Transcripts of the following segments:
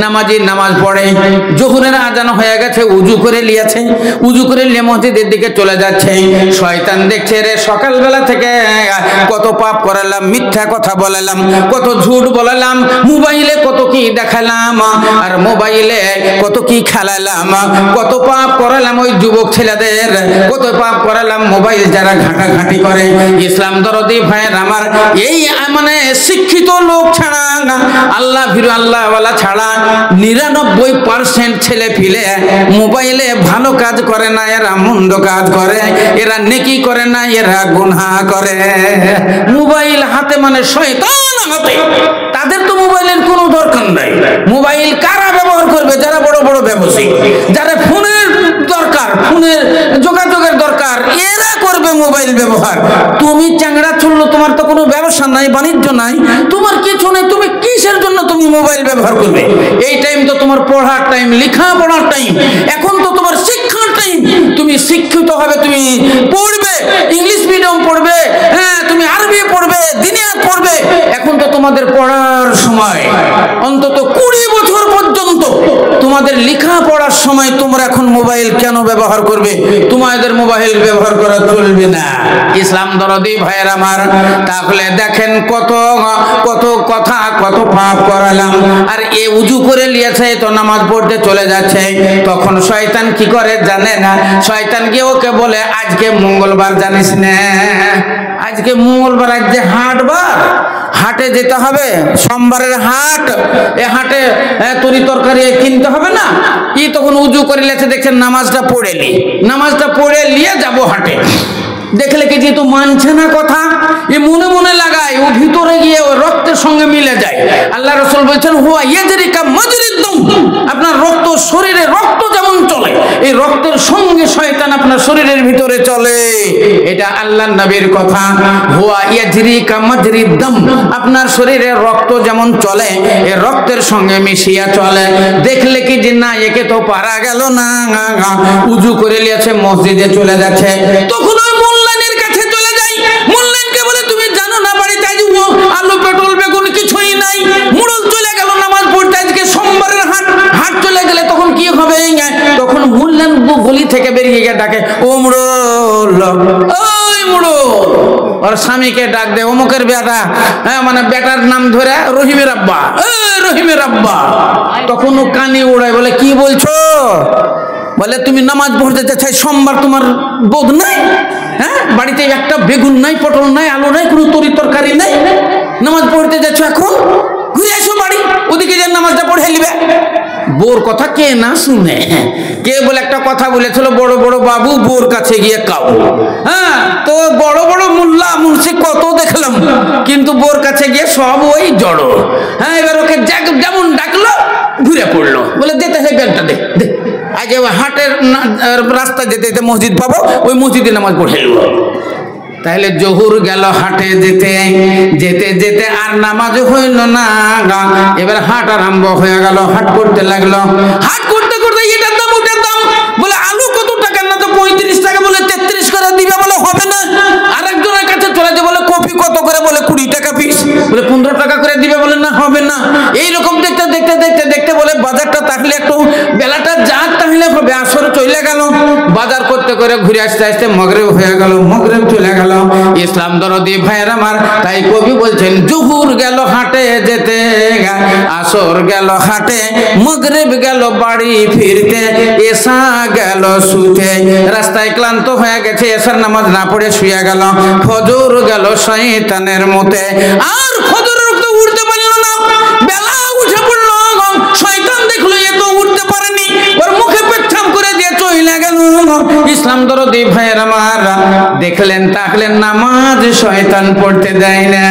নামাজি নামাজ পড়ে, জোহরের আজান হয়ে গেছে, উজু করে নিয়েছে, উজু করে নিয়ে মসজিদের দিকে চলে যাচ্ছে। শয়তান দেখছে রে সকালবেলা থেকে কত পাপ করালাম, মিথ্যা কথা বলালাম, কত ঝুট বলালাম, মোবাইলে কত কি দেখালাম, আর মোবাইলে কত কি খেলালাম, কত পাপ করালাম ওই যুবক ছেলেদের, কত পাপ করালাম মোবাইল যারা ঘাটাঘাটি করে। ইসলাম দরদি ভাইয়ের আমার, এই মানে শিক্ষিত লোক ছাড়া, আল্লাহ ভীরু আল্লাহওয়ালা ছাড়া 99% ছেলে পিলে মোবাইলে ভালো কাজ করে না, এরা মন্দ কাজ করে, এরা নেকি করে না, এরা গুনাহ করে। মোবাইল হাতে মানে শয়তান হাতে, তাদের তো মোবাইলের কোনো দরকার নাই। মোবাইল কারা ব্যবহার করবে? যারা বড় বড় ব্যবসায়ী, যারা ফোনের দরকার, ফোনের যোগাযোগের দরকার, এরা করবে মোবাইল ব্যবহার। তুমি চ্যাংড়া চললো, তোমার তো কোনো ব্যবসা নাই, বাণিজ্য নাই, তোমার কিছু নেই, তুমি কিসের জন্য তুমি মোবাইল ব্যবহার করবে? এই টাইম তো তোমার পড়ার টাইম, লেখা পড়ার টাইম, এখন তো তোমার শিক্ষার টাইম। তুমি শিক্ষিত হবে, তুমি পড়বে, ইংলিশ মিডিয়াম পড়বে, হ্যাঁ তুমি আরবি পড়বে, দিনিয়াত পড়বে। এখন তো তোমাদের পড়ার সময়, অন্তত 20 বছর পর্যন্ত তোমাদের লেখা পড়ার সময়। তোমরা এখন মোবাইল কেন ব্যবহার করবে? তোমাদের মোবাইল ব্যবহার করা চলবে না। ইসলাম দরদি ভাইয়ের আমার, তাহলে দেখেন কত কত কথা, কত পাপ করালাম। আর এ উজু করে নিয়েছে তো নামাজ পড়তে চলে যাচ্ছে। তখন শয়তান কি করে জানে না? শয়তান গিয়ে ওকে বলে, আজকে মঙ্গলবার জানিস না, আজকে মঙ্গলবার, আজ যে হাটবার, হাটে যেতে হবে, সোমবারের হাট, এ হাটে তরি তরকারি কিনতে হবে না। ই তখন উজু করে লেছে, দেখছেন নামাজটা পড়ে নি, নামাজটা পড়ে নিয়ে যাবো হাটে। দেখলে কি যেহেতু মানছে না কথা, এ মনে মনে লাগায়, ও ভিতরে গিয়ে ও রক্তের সঙ্গে মিলে যায়। আল্লাহ রাসূল বলছেন, হুয়া ইয়াজরিকা মাজরিদ দাম, আপনার রক্ত, শরীরে রক্ত যেমন চলে, এই রক্তের সঙ্গে শয়তান আপনার শরীরের ভিতরে চলে। এটা আল্লাহর নবীর কথা। হুয়া ইয়াজরিকা মাজরিদ দাম, আপনার শরীরে রক্ত যেমন চলে, এই রক্তের সঙ্গে মিশিয়া চলে। দেখলে কি যে না, একে তো পারা গেল না, উজু করে নিয়েছে, মসজিদে চলে যাচ্ছে। তখন ওই মোল্লানের কাছে চলে যাই, মোল্লানকে বলে, তুমি জানো না বাড়িতে আজ আলু পেট্রোল বেগুন কিছুই নাই, মুড়ল চলে গেল নামাজ পড়তে, আজকে সোমবারের হাট, হাট চলে গেলে তখন কি হবে? তখন মোল্লান গলি থেকে বেরিয়ে গিয়ে ডাকে, ও মুড়ল, ওই মুড়ল, ওর স্বামীকে ডাক দে, অমুকের বেটা, হ্যাঁ মানে বেটার নাম ধরে রহিমের আব্বা, রহিমের আব্বা। তখন ও কানে উড়ায়, বলে কি বলছো? বলে তুমি নামাজ পড়তে যাচ্ছ, সোমবার তোমার বোধ নাই? হ্যাঁ, বাড়িতে একটা বেগুন নাই, পটল নাই, আলু নাই, কোনো তরি তরকারি নাই, নামাজ পড়তে যাচ্ছ, এখন ঘুরে এসো বাড়ি, ওদিকে যে নামাজটা পড়ে নিবে। বোর কথা কে না শুনে? কে বলে একটা কথা বলেছিল, বড় বড় বাবু বোর কাছে গিয়ে কাউ। হ্যাঁ, তো বড় বড় মোল্লা মুন্সি কত দেখলাম, কিন্তু বোর কাছে গিয়ে সব ওই জড়ো। হ্যাঁ, এবার ওকে যেমন ডাকলো ঘুরে পড়লো, বলে দিতে হয় ব্যাগটা, দে দে। আজ হাটের রাস্তা যেতে যেতে মসজিদ পাবো, ওই মসজিদে নামাজ পড়ে এলো। তাহলে জহুর গেল হাটে যেতে যেতে যেতে, আর নামাজ হইল না। এবার হাট আরম্ভ হয়ে গেল, হাট করতে লাগলো। হাট করতে করতে এটার দাম ওটার দাম, বলে আলু কত টাকা? না তো 35 টাকা, বলে 33 করে দিবে, বলে হবে না। আরেকজনের কাছে চলে যায়, বলে কপি কত করে? বলে 20 টাকা পিস, বলে 15 টাকা করে দিবে, বলে না হবে না। এইরকম দেখতে দেখতে দেখতে দেখতে বলে বাজারটা তাহলে একটু বেলাটা যাক, তাহলে হবে। আসর চলে গেল, বাজার করতে করে ঘুরে আসতে আসতে মগরিব হয়ে গেল, মগরিব চলে গেল। ইসলাম দরদি ভাইয়ের আমার, তাই কবি বলছেন, জুহুর গেল হাটে যেতে, আসর গেল হাটে, মগরিব গেল বাড়ি ফিরতে, এসা গেল শুতে। রাস্তায় ক্লান্ত হয়ে গেছে, এসার নামাজ না পড়ে শুয়ে গেল। ফজর গেল শয়তানের মতে, আর ফজর তো উঠতে পারল না, বেলা উঠে পড়লো। শয়তান দেখলো এ তো উঠতে পারেনি, ওর মুখে পেচ্ছাপ করে দিয়ে চলে গেল। ইসলাম দরদি ভাইয়ের আমার, দেখলেন তাকলেন নামাজ শয়তান পড়তে দেয় না,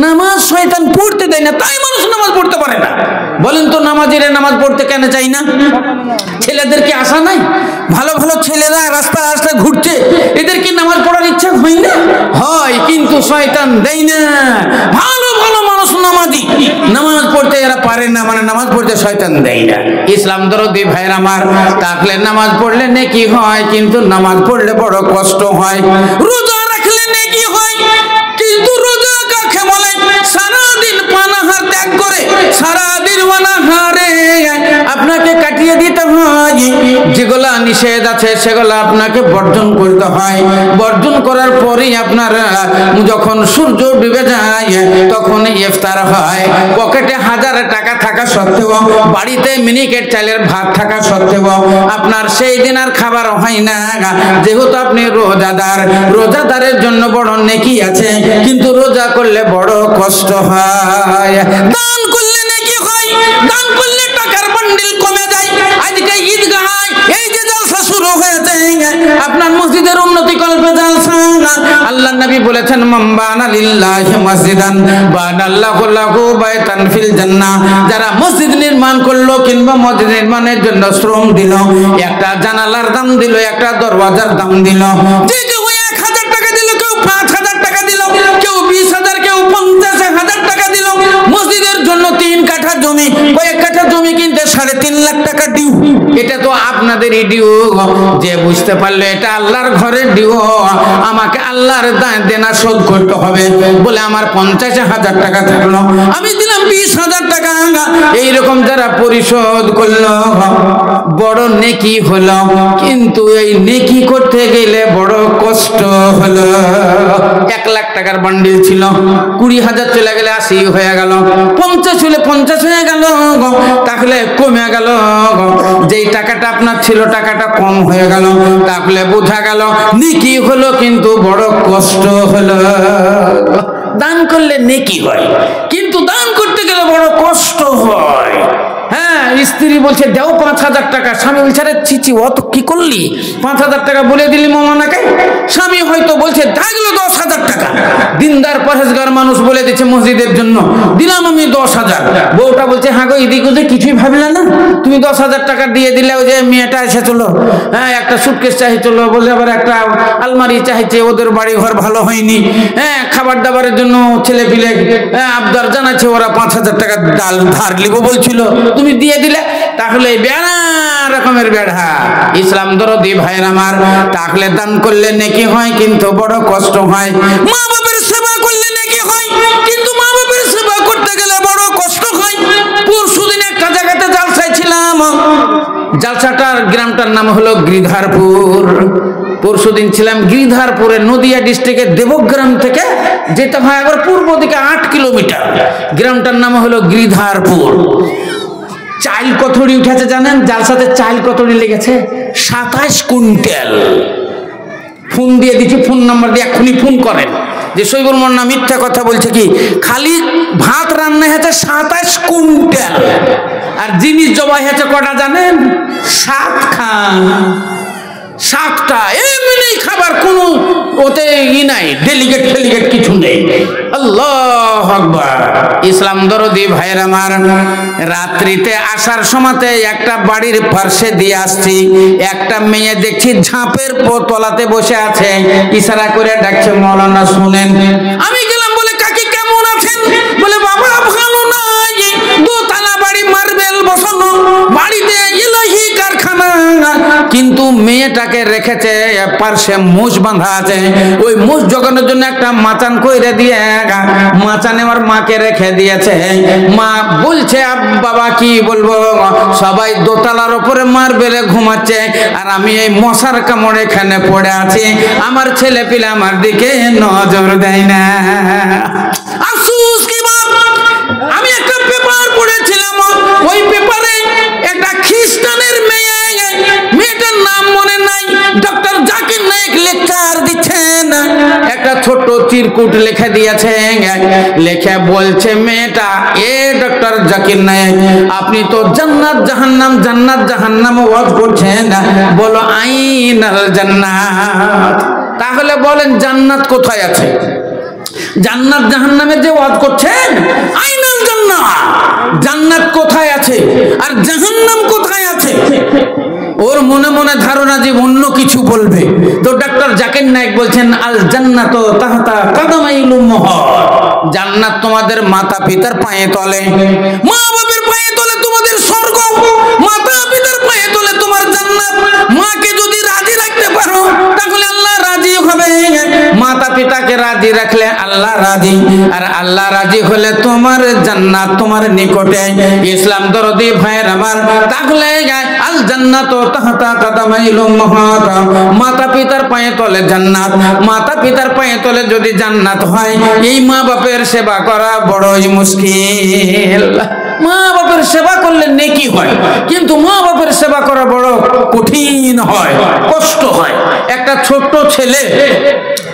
নামাজ শয়তান পড়তে দেয় না, তাই মানুষ নামাজ পড়তে পারে না। বলেন তো নামাজিরা নামাজ পড়তে কেন চাই না? ছেলেদের কি আশা নাই? ভালো ভালো ছেলেরা রাস্তায় রাস্তায় ঘুরছে, এদের কি নামাজ পড়ার ইচ্ছা হয় না? হয়, কিন্তু শয়তান দেয় না। ভালো ভালো মানুষ নামাজি, নামাজ পড়তে এরা পারে না, মানে নামাজ পড়তে শয়তান দেয় না। ইসলাম দরদি ভাইয়ের আমার, তাহলে নামাজ পড়লে নেকি হয়, কিন্তু নামাজ পড়লে বড় কষ্ট হয়। রোজা রাখলে নেকি হয়, কিন্তু রোজা কাকে বলে? সারাদিন পানাহার ত্যাগ করে, সারাদিন নিষেধ আছে সেগুলো আপনাকে বর্জন করতে হয়। বর্জন করার পরেই আপনার যখন সূর্য ডুবে যায় তখন ইফতার হয়। পকেটে 1000 টাকা থাকা সত্ত্বেও, বাড়িতে মিনিকেট চালের ভাত থাকা সত্ত্বেও আপনার সেই দিন আর খাবার হয় না, যেহেতু আপনি রোজাদার। রোজাদারের জন্য বড় নেকি আছে, কিন্তু রোজা করলে বড় কষ্ট হয়। দান করলে নেকি হয়, দান করলে টাকার বান্ডিল কমে যায়। আজকে ঈদগায় এই যে জলসা শুরু হয়েছে, আপনার মসজিদের উন্নতি কল্পে জলসা। আল্লাহ নবী বলেছেন, মান বানা লিল্লাহি মসজিদান বানাল্লাহু লাহু বাইতান ফিল জান্নাহ। যারা মসজিদ নির্মাণ করলো কিংবা মসজিদ নির্মাণের জন্য শ্রম দিল, একটা জানালার দাম দিল, একটা দরওয়াজার দাম দিল, যে কেউ 1000 টাকা দিল, কেউ 5000 টাকা দিল, কেউ 20000, কেউ 50,000 টাকা দিল। মসজিদের জন্য 3 কাঠা জমি, কয়েক কাঠা জমি কিনতে 3.5 লাখ টাকা ডিউ। এটা তো আপনাদেরই ডিউ। যে বুঝতে পারলো এটা আল্লাহর ঘরের ডিউ, আমাকে আল্লাহর দেনা শোধ করতে হবে বলে আমার 50,000 টাকা থাকলো, আমি দিলাম 20,000 টাকা। এইরকম যারা পরিশোধ করলো বড় নেকি হলো, কিন্তু এই নেকি করতে গেলে বড় কষ্ট হলো। 1 লাখ টাকার বান্ডিল ছিল, 20,000 চলে গেলে 80 হয়ে গেল, 50 হলে 50 হয়ে গেল, তাহলে কমে গেল। যেই টাকাটা আপনার ছিল টাকাটা কম হয়ে গেল, তাহলে বোঝা গেল নেকি হলো কিন্তু বড় কষ্ট হলো। দান করলে নেকি হয়, কিন্তু দান করতে গেলে বড় কষ্ট হয়। হ্যাঁ, স্ত্রী বলছে দাও 5,000 টাকা, স্বামী বলছে আরে চিচি অত কি করলি, 5,000 টাকা বলে দিলি মামানাকে। স্বামী হয়তো বলছে থাকলো 10,000 টাকা, দিনদার পরেশগার মানুষ বলে দিচ্ছে মসজিদের জন্য দিলাম আমি 10,000। বউটা বলছে হ্যাঁ গো, এদিক ওদিক কিছুই ভাবলে না, তুমি 10,000 টাকা দিয়ে দিলে। ওই যে মেয়েটা এসেছিল, হ্যাঁ একটা সুটকেস চাইছিল, বলে আবার একটা আলমারি চাইছে, ওদের বাড়ি ঘর ভালো হয়নি, হ্যাঁ খাবার দাবারের জন্য ছেলে পিলে আবদার জানাচ্ছে, ওরা 5,000 টাকা ডাল ধার লিব বলছিল, তুমি দিয়ে দিলে। তাহলে বেড়া রকমের বেড়া। ইসলাম দরদি ভাইয়ের আমার, তাহলে দান করলে নেকি হয় কিন্তু বড় কষ্ট হয়। মা বাবার সেবা করলে নেকি হয়, কিন্তু মা বাবার সেবা করতে গেলে বড় কষ্ট হয়। পরশুদিন একটা জায়গাতে জালসায় ছিলাম, জালসাটার গ্রামটার নাম হলো গিরিধারপুর। পরশুদিন ছিলাম গিরিধারপুরে, নদিয়া ডিস্ট্রিক্টের দেবগ্রাম থেকে যেতে হয় আবার পূর্ব দিকে 8 কিলোমিটার। গ্রামটার নাম হলো গিরিধারপুর। চাইল কতড়ি উঠেছে জানেন? জালসাতে চাইল কতড়ি লেগেছে 27 কুইন্টাল। ফোন দিয়ে দিচ্ছি, ফোন নাম্বার দিয়ে এক্ষুনি ফোন করেন যে শৈবুল মোল্লা মিথ্যা কথা বলছে কি। খালি ভাত রান্না হয়েছে 27 কুইন্টাল, আর জিনিস জবাই হয়েছে কটা জানেন? 7 খান, 7টা এমনি খাবার, কোনো ওতে ই নাই, ডেলিগেট ফেলিগেট কিছু নেই। আল্লাহু আকবার। ইসলাম দরদি ভাইয়ের আমার, রাত্রিতে আসার সময়তে একটা বাড়ির পাশে দিয়ে আসছি, একটা মেয়ে দেখছি ঝাঁপের তলাতে বসে আছে, ইশারা করে ডাকছে মৌলানা শুনেন। আমি গেলাম, বলে কাকি কেমন আছেন? বলে বাবা ভালো নাই, দোতলা বাড়ি মার্বেল বসানো, বাড়িতে ইলাহি কারখানা, কিন্তু মেয়েটাকে রেখেছে পার্শ্বে মুষ বাঁধা আছে, ওই মুষ জোগানোর জন্য একটা মাচান কইরে দিয়ে মাচানে আমার মাকে রেখে দিয়েছে। মা বলছে বাবা কি বলবো, সবাই দোতলার উপরে মার্বেলে ঘুমাচ্ছে, আর আমি এই মশার কামড়ে এখানে পড়ে আছি, আমার ছেলে পিলে আমার দিকে নজর দেয় না। আফসোস কি বাবা, আমি একটা পেপার পড়েছিলাম, ওই পেপারে একটা খ্রিস্টানের মেয়েটার নাম মনে নাই, ডক্টর জাকির নায়েক লেকচার দিচ্ছেন, একটা ছোট চিরকুট লিখে দিয়েছেন, লিখে বলছে মেয়েটা, এ ডক্টর জাকির নায়েক আপনি তো জান্নাত জাহান্নাম জান্নাত জাহান্নাম ওয়াজ করছেন, বলো আইনাল জান্নাত। তাহলে বলেন জান্নাত কোথায় আছে? জান্নাত জাহান্নামের যে ওয়াজ করছেন, আইনাল জান্নাত, জান্নাত কোথায় আছে আর জাহান্নাম কোথায় আছে? ওর মনে মনে ধারণা যে অন্য কিছু বলবে, তো ডক্টর জাকির নায়েক বলছেন আল জান্নাত তাহতা কাদামাইল উম্মাহাত, জান্নাত তোমাদের মাতা পিতার পায়ে তলে, মা বাবার পায়ে তলে তোমাদের স্বর্গ, মাতা পিতার পায়ে তলে তোমার জান্নাত। মাকে যদি রাজি রাখতে পারো তাহলে আল্লাহ রাজি হবে, মাতা পিতাকে রাজি রাজি রাখলে আল্লাহ রাজি, আর আল্লাহ রাজি হলে তোমার জান্নাত তোমার নিকটে। ইসলাম দরদি ভাইয়ের আমার, তাহলে আল জান্নাত তাহতা কাদামাইল উম্মাহাত, মাতা পিতার পায়ে তলে জান্নাত। মাতা পিতার পায়ে তলে যদি জান্নাত হয়, এই মা বাপের সেবা করা বড়ই মুশকিল। মা বাপের সেবা করলে নেকি হয়, কিন্তু মা বাপের সেবা করা বড় কঠিন হয়, কষ্ট হয়। একটা ছোট্ট ছেলে,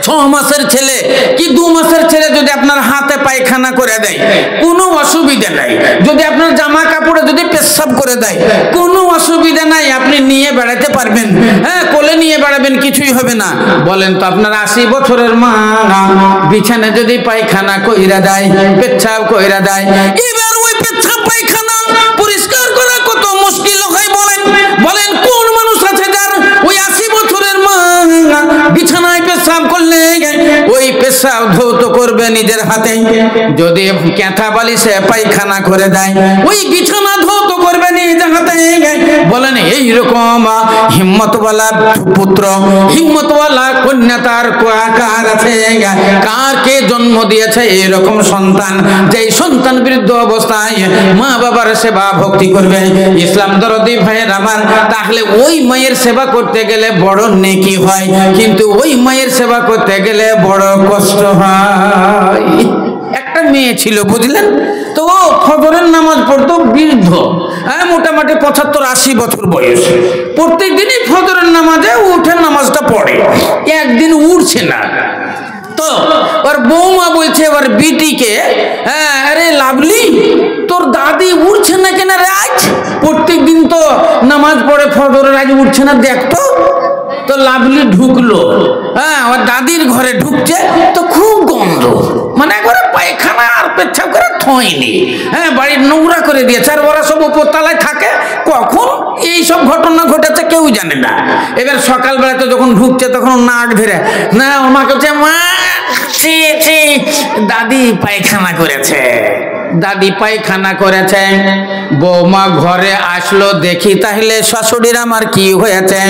6 মাসের ছেলে কি 2 মাসের ছেলে যদি আপনার হাতে পায়খানা করে দেয়, কোনো অসুবিধা নাই। যদি আপনার জামা কাপড়ে যদি পেশাব করে দেয়, কোনো অসুবিধা নাই, আপনি নিয়ে বেড়াতে পারবেন। হ্যাঁ, কোলে নিয়ে বেড়াবেন, কিছুই হবে না। বলেন তো, আপনার 80 বছরের মা বিছানে যদি পায়খানা কইরা দেয়, পেচ্ছাব কইরা দেয়, এবার ওই পেচ্ছাব পায়খানা পরিষ্কার করা কত মুশকিল হয়। বলেন কোন মানুষ আছে যার ওই 80 বছরের মা বিছানায় পেশাব করলে ওই পেশাব ধৌত করবে নিজের হাতে? যদি ক্যাথা বালিশে পায়খানা করে দেয়, ওই বিছানা ধৌত করবে নিজের হাতে। বলেন এইরকম হিম্মতওয়ালা পুত্র, হিম্মতওয়ালা কন্যা তার কার আছে? কার কে জন্ম দিয়েছে এরকম সন্তান, যেই সন্তান বৃদ্ধ অবস্থায় মা বাবার সেবা ভক্তি করবে? ইসলাম দরদি ভাইয়ের আমার, তাহলে ওই মায়ের সেবা করতে গেলে বড় নেকি হয়, কিন্তু ওই মায়ের সেবা করতে গেলে বড় কষ্ট হয়। একটা মেয়ে ছিল, বুঝলেন তো, ও ফজরের নামাজ পড়তো, বৃদ্ধ, মোটামুটি 75-80 বছর বয়স। প্রত্যেক দিনই ফজরের নামাজে উঠে নামাজটা পড়ে, একদিন উঠছে না। তো ওর বৌমা বলছে ওর বিটিকে, হ্যাঁ আরে লাভলি, তোর দাদি উঠছে না কেন রে আজ? প্রত্যেক দিন তো নামাজ পড়ে ফজরের, আজ উঠছে না, দেখতো। তো লাভলি ঢুকলো, হ্যাঁ ওর দাদির ঘরে ঢুকছে তো খুব গন্ধ, মানে একবারে পায়খানা আর পেচ্ছাপ করে থয়নি, হ্যাঁ বাড়ির নোংরা করে দিয়েছে। আর ওরা সব উপরতলায় থাকে, কখন এই সব ঘটনা ঘটেছে কেউ জানে না। এবার সকালবেলাতে যখন ঢুকছে তখন নাক ধরে না, আমাকে বলছে মা দাদি পায়খানা করেছে, দাদি পায়খানা করেছে। বৌমা ঘরে আসলো, দেখি তাহলে শাশুড়ির আমার কি হয়েছে।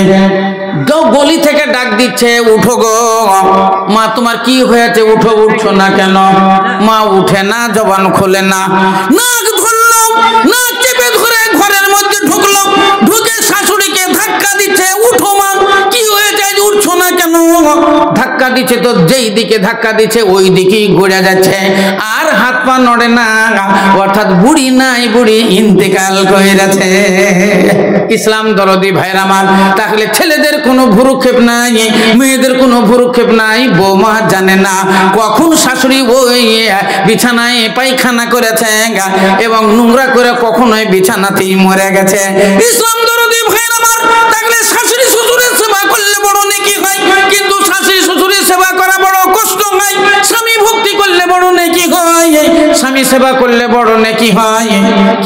গলি থেকে ডাক দিচ্ছে, উঠো গো মা, তোমার কি হয়েছে, উঠো, উঠছো না কেন? মা উঠে না, জবান খোলে না, নাক ধরলো, নাক চেপে ধরে ঘরের মধ্যে ঢুকলো, ঢুকে শাশুড়িকে ধাক্কা দিচ্ছে, উঠো মা, কি হয়েছে, উঠছো না কেন? ধাক্কা দিচ্ছে তো যেই দিকে ধাক্কা দিচ্ছে ওই দিকেই ঘুরে যাচ্ছে, আর হাত পা নড়ে না, অর্থাৎ বুড়ি নাই, বুড়ি ইন্তেকাল করে যাচ্ছে। ইসলাম দরদি ভাইরা আমার, তাহলে ছেলেদের কোনো ভুরুক্ষেপ নাই, মেয়েদের কোনো ভুরুক্ষেপ নাই। বৌমা জানে না কখন শাশুড়ি ওই বিছানায় পায়খানা করেছে এবং নোংরা করে কখনোই বিছানাতেই মরে গেছে। ইসলাম দরদি ভাইরা আমার, তাহলে শাশুড়ি শ্বশুরের সেবা করলে বড় নেকি হয়, কিন্তু শাশুড়ি শ্বশুরের সেবা করা বড় কষ্ট হয়। স্বামী ভক্তি করলে বড় নেকি হয়, স্বামী সেবা করলে বড় নেকি হয়,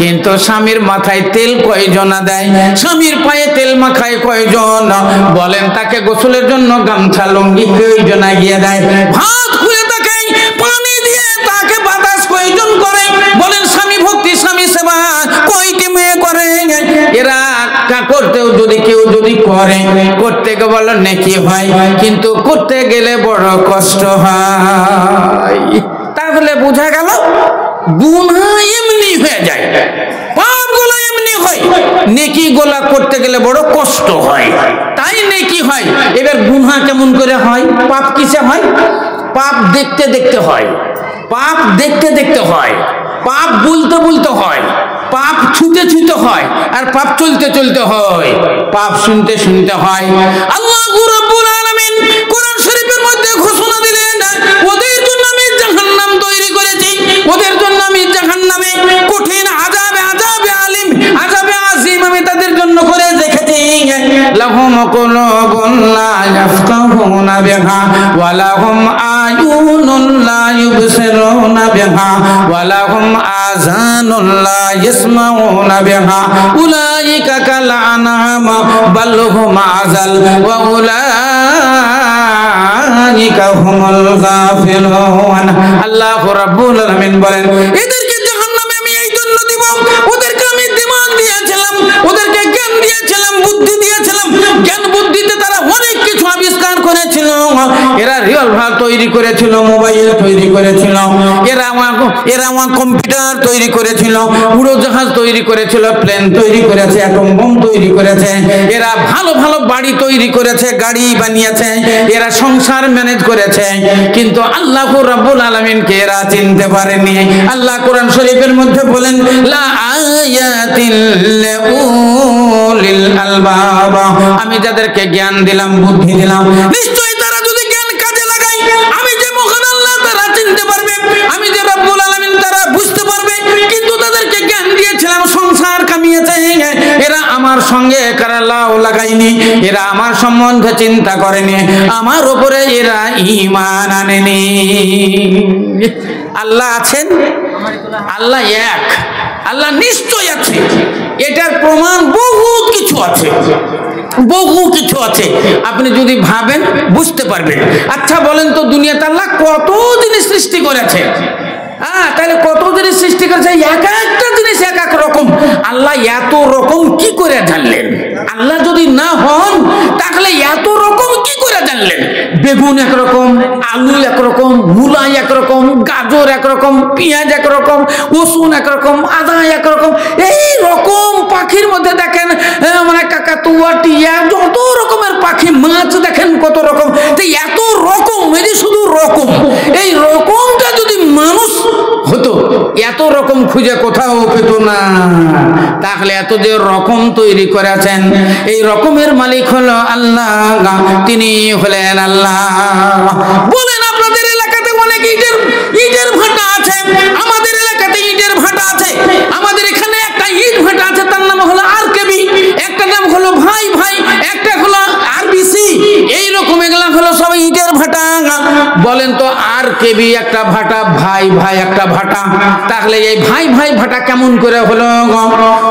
কিন্তু স্বামীর মাথায় তেল কয়জনা দেয়, স্বামীর পায়ে তেল মাখায় কয়জন? বলেন তাকে গোসলের জন্য গামছা লুঙ্গি কয়জনা গিয়ে দেয়? ভাত খুলে তাকে পানি দিয়ে তাকে বাতাস কয়জন করে? বলেন স্বামী ভক্তি স্বামী সেবা কয়টি মেয়ে করে? এরা করতেও যদি কেউ যদি করে, করতে গেলে বলো নেকি হয়, কিন্তু করতে গেলে বড় কষ্ট হয়। তাহলে বোঝা গেল গুনাহ এমনি হয়ে যায়, পাপ গুলো এমনি হয়, নেকি গোলা করতে গেলে বড় কষ্ট হয়, তাই নেকি হয়। এবার গুনাহ কেমন করে হয়? পাপ কিসে হয়? পাপ দেখতে দেখতে হয়, পাপ দেখতে দেখতে হয়, পাপ বলতে বলতে হয়, পাপ ছুঁতে ছুঁতে হয়, আর পাপ চলতে চলতে হয়, পাপ শুনতে শুনতে হয়। আল্লাহ রাব্বুল আলামিন কোরআন শরীফের মধ্যে ঘোষণা দিলেন, ওদের জন্য আমি জাহান্নাম তৈরি করেছি, ওদের জন্য আমি জাহান্নামে কঠিন আযাবে, আযাবে আলিম, আযাবে আজিম আমি তাদের জন্য করে রেখেছি। লাহুম কুলুবুন লা ইয়াফকাহুনা বিহা ওয়া লাহুম আয়ুনুন লা ইউবসিরুনা বিহা ওয়া লাহুম আযানুন লা ইয়াসমাউনা বিহা উলাইকা কাল আনআম বাল হুম আযাল ওয়া উলাইকা হুমুল গাফিলুন। আল্লাহ রাব্বুল আলামিন বলেন, এদেরকে জাহান্নামে আমি এই জন্য দিব, ওদেরকে আমি দিমাগ দিয়েছিলাম, ওদেরকে জ্ঞান দিয়েছিলাম, বুদ্ধি দিয়েছিলাম, জ্ঞান বুদ্ধিতে তারা অনেক কিছু আবিষ্কার করেছিল, এরা রিভলভার তৈরি করেছিল, মোবাইল তৈরি করেছিল, এরা কম্পিউটার তৈরি করেছিল, উড়োজাহাজ তৈরি করেছিল, প্লেন তৈরি করেছে, অ্যাটম বোম তৈরি করেছে, এরা ভালো ভালো বাড়ি তৈরি করেছে, গাড়ি বানিয়েছে, এরা সংসার ম্যানেজ করেছে, কিন্তু আল্লাহ রাব্বুল আলামিনকে এরা চিনতে পারেনি। আল্লাহ কোরআন শরীফের মধ্যে বলেন, লা আয়াতিল লিউলিল আলবাব, আমি যাদেরকে জ্ঞান দিলাম, বুদ্ধি দিলাম, নিশ্চয়ই তারা যদি জ্ঞান কাজে লাগায়, আমি যে মহান আল্লাহ তারা চিনতে পারবে, আমি যে রব্বুল আলামিন তারা বুঝতে পারবে। কিন্তু তাদেরকে জ্ঞান দিয়েছিলাম, সংসার কামিয়েছে, এরা আমার সঙ্গে কারালাও লাগায়নি, এরা আমার সম্বন্ধে চিন্তা করেনি, আমার উপরে এরা ঈমান আনেনি। আল্লাহ আছেন, আল্লাহ এক, আল্লাহ নিশ্চয় আছে, এটার প্রমাণ বহুত কিছু আছে, বহু কিছু আছে। আপনি যদি ভাবেন বুঝতে পারবেন। আচ্ছা বলেন তো, দুনিয়াতে আল্লাহ কত জিনিস সৃষ্টি করেছে? হ্যাঁ, তাহলে কত জিনিস সৃষ্টি করেছে, এক একটা জিনিস এক এক রকম। আল্লাহ এত রকম কি করে জানলেন? আল্লাহ যদি না হন তাহলে এত রকম কি করে জানলেন? বেগুন একরকম, আলু একরকম, মূলা একরকম, গাজর একরকম, পেঁয়াজ একরকম, রসুন একরকম, আদা একরকম, এই রকম পাখির মধ্যে দেখেন মানে কাকাতুয়া, টিয়া, যত রকমের পাখি, মাছ দেখেন কত রকম। তো এত রকম, এই যে শুধু রকম, এই রকমটা যদি মানুষ হতো, এত রকম খুঁজে কোথাও পেত না। তাহলে এত যে রকম তৈরি করেছেন, এই রকমের মালিক হলো আল্লাহ, তিনি হলেন আল্লাহ। বলেন আপনাদের এলাকাতে অনেক ইটের ভাটা আছে, আমাদের এলাকাতে ইটের ভাটা আছে, আমাদের এখানে একটা ইট ভাটা আছে, তার নাম হলো আরকেবি, একটা নাম হলো ভাই ভাই, একটা হলো আরবিসি, এইরকম এগুলা হলো সব ইটের ভাটা। বলেন তো, আরকেবি একটা ভাটা, ভাই ভাই একটা ভাটা, তাহলে এই ভাই ভাই ভাটা কেমন করে হলো?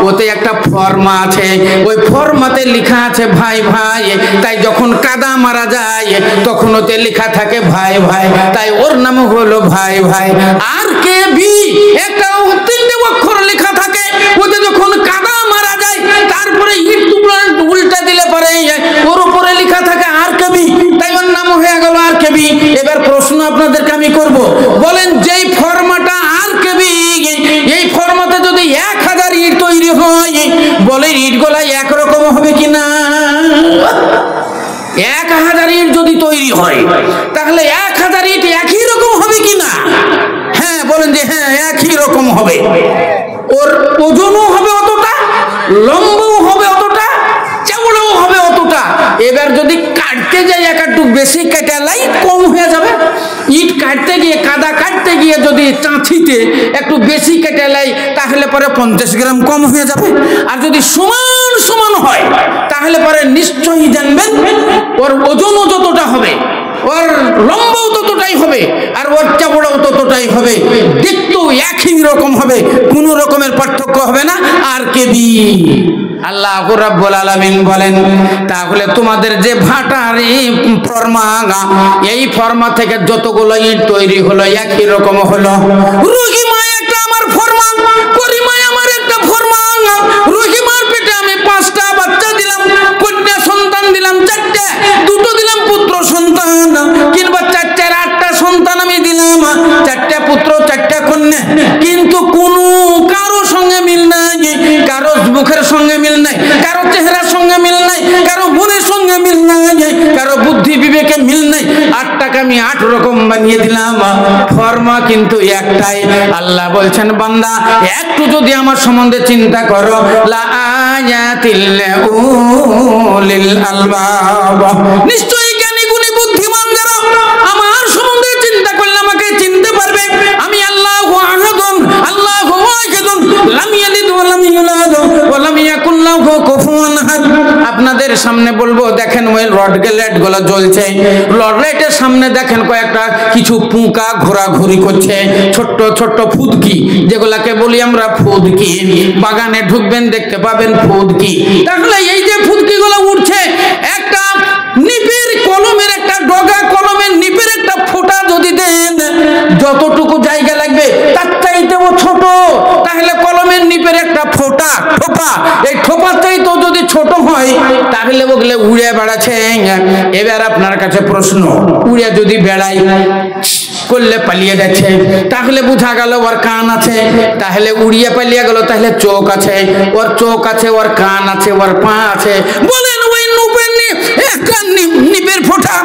ওতে একটা ফর্মা আছে, ওই ফর্মাতে লেখা আছে ভাই ভাই, তাই যখন কাদা মারা যায় তখন ওতে লেখা থাকে ভাই ভাই, তাই ওর নাম হলো ভাই ভাই। আরকেবি একটা 3টে অক্ষর লেখা থাকে, ওতে যখন কাদা মারা যায় তারপরে ইট উল্টা দিলে পরে ওর উপরে লেখা থাকে আরকেবি, তাই ওর নাম হয়ে গেল আরকেবি। এবার প্রশ্ন আপনাদেরকে আমি করব, বলেন যেই ফর্মাটা আরকেবি, এই ফর্মাতে যদি 1000 ইট তৈরি হয়, বলে ইটগুলা একরকম হবে কিনা? 1000 ইট যদি তৈরি হয় তাহলে 1000 ইট একই রকম হবে কিনা? হ্যাঁ, বলেন যে হ্যাঁ, একই রকম হবে। ওর ওজনও হবে অতটা, লম্বও হবে অতটা, চওড়াও হবে অতটা। এবার যদি কাটতে যাই একটু বেশি কেটে লাই, কম হয়ে যাবে। ইট কাটতে গিয়ে, কাদা কাটতে গিয়ে যদি চাঁচিতে একটু বেশি কেটে লাই তাহলে পরে 50 গ্রাম কম হয়ে যাবে। আর যদি সমান সমান হয় তাহলে পরে নিশ্চয়ই জানবেন ওর ওজনও যতটা হবে, ওর লম্বাও ততটাই হবে, আর ওর চওড়াও ততটাই হবে, দেখতেও একই রকম হবে, কোনো রকমের পার্থক্য হবে না। আরকেবি আল্লাহ রাব্বুল আলামিন বলেন, তাহলে তোমাদের যে ভাটার এই ফর্মা, এই ফর্মা থেকে যতগুলো ইট তৈরি হলো একই রকম হলো। রহিমা একটা আমার ফর্মা, করিমায় আমার একটা ফর্মা। রহিমার পেটে আমি 5টা বাচ্চা দিলাম, কন্যা সন্তান দিলাম 4টে, 2টো দিলাম পুত্র সন্তান, কিংবা 4টার 8টা সন্তান আমি দিলাম, 4টা পুত্র 4টা কন্যা, কিন্তু কোনো কারো সঙ্গে মিল নাই, কারো মুখের সঙ্গে মিল নাই, কারো চেহারার সঙ্গে মিল নাই, কারো মনের সঙ্গে মিল নাই, কারো বুদ্ধি বিবেকে মিল নাই। 8টাকে আমি 8 রকম বানিয়ে দিলাম, ফর্মা কিন্তু একটাই। আল্লাহ বলছেন, বান্দা একটু যদি আমার সম্বন্ধে চিন্তা করো, লা আয়াতিল লিউলিল আলবাব, নিশ্চয়ই জ্ঞানী গুণী বুদ্ধিমান যারা আমার সম্বন্ধে চিন্তা করলে আমাকে চিনতে পারবে। আমি আল্লাহু আহাদুন, আল্লাহু ওয়াহিদুন, লাম ইয়ালিদ ওয়া লাম ইউলাদ ওয়া লাম ইয়াকুল লাহু কুফুয়ান আহাদ। আপনাদের সামনে বলবো, দেখেন ওই রড লাইট গুলো জ্বলছে, রড লাইটের সামনে দেখেন কয়েকটা কিছু পোকা ঘোরাঘুরি করছে, ছোট্ট ছোট্ট ফুদকি, যেগুলাকে বলি আমরা ফুদকি। বাগানে ঢুকবেন দেখতে পাবেন ফুদকি। তাহলে এই যে ফুদকি গুলো উঠছে, একটা নিপের কলমের একটা ডগা, কলমের নিপের একটা ফোঁটা যদি দেন, যতটুকু জায়গা লাগবে তার চাইতেও ছোট। তাহলে কলমের নিপের একটা ফোঁটা, ঠোপা, এই ঠোপার চাইতেও যদি ছোট হয় তাহলে ওগুলো উড়ে বেড়াচ্ছে। এবার আপনার কাছে প্রশ্ন, উড়ে যদি বেড়াই করলে পালিয়ে যাচ্ছে, তাহলে বোঝা গেল ওর কান আছে, তাহলে উড়িয়ে পালিয়ে গেল, তাহলে চোখ আছে, ওর চোখ আছে, ওর কান আছে, ওর পা আছে। বলেন ওই একটা নিপের ফোঁটা,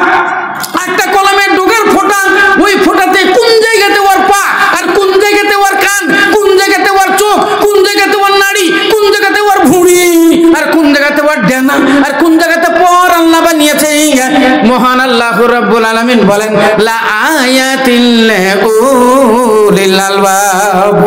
একটা কলমের ডোগার ফোঁটা, ওই ফোঁটাতে কোন জায়গাতে ওর পা, আর কোন জায়গাতে ওর কান, কোন জায়গাতে ওর চোখ, কোন জায়গাতে ওর নাড়ি, কোন জায়গাতে ওর ভুঁড়ি, আর কোন জায়গাতে ওর ডানা, আর কোন জায়গাতে পর আল্লাহ বানিয়েছে। মহান আল্লাহ রাব্বুল আলামিন বলেন লা আয়াতিল লিল আলবাব।